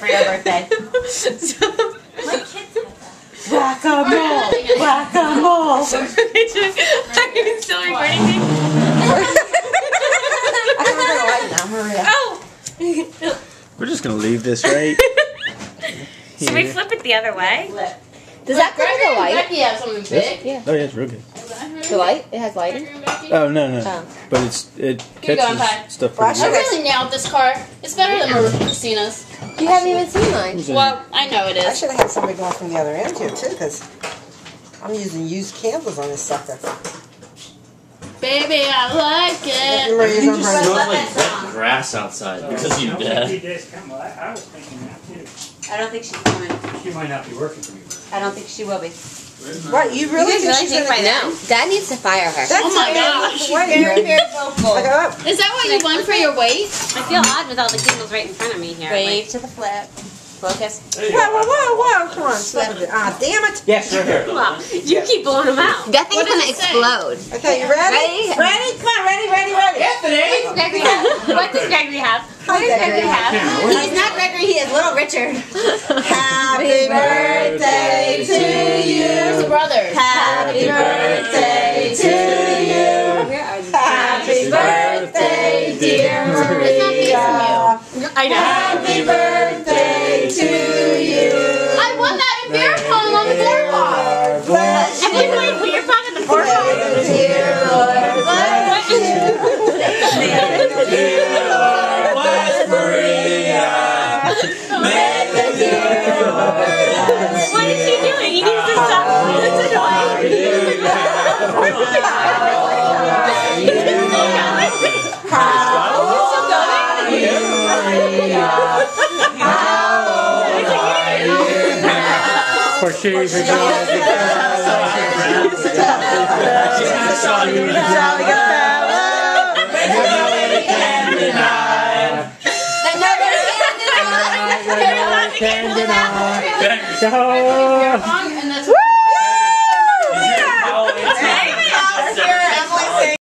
for your birthday. My kids have that. Whack-a-mole! Whack-a-mole! Are you still recording me? Oh! We're just gonna leave this right. Should we flip it the other way? Does that cover the light? Becky have something big. Yeah. Oh yeah, it's real good. The light? It has lighting? Oh no. Oh. But it Keep going, Pi. catches stuff I pretty good. really nailed this car. It's better than Christina's. You haven't even seen mine. Well, I know it I is. should have had somebody going from the other end here too, because I'm using used candles on this sucker. Baby, I like it. Maria's on It burn. smells like wet grass outside because of your dad. I was thinking that too. I don't think she's coming. She might not be working for me. I don't think she will be. What, you really You guys think she's really think gonna by No. Dad needs to fire her. That's Oh my gosh. Very, very vocal. I go up. Is that what you won for your weight? I feel odd with all the candles right in front of me here. Wave to the flip. Focus. Whoa. Come on, stop it. Ah, damn it. Yes, right here. Come on. You keep blowing them out. That thing's What does gonna it say? explode. Okay, you ready? Ready? Come on, ready. Anthony! Gregory have? What does Gregory have? What does Gregory have? He's not Gregory, he is little Richard. Happy birthday to Where's the brothers? Happy birthday to you. Happy birthday, dear Maria. I know. Happy birthday to you. I won that in beer pong on the boardwalk. Bless And you played beer pong in the boardwalk? you, dear Lord. Bless you. Bless Maria! May the dear Lord What is he doing? He needs to stop. It's annoying. For sure, for Jolly good fellow. Beer pong and that's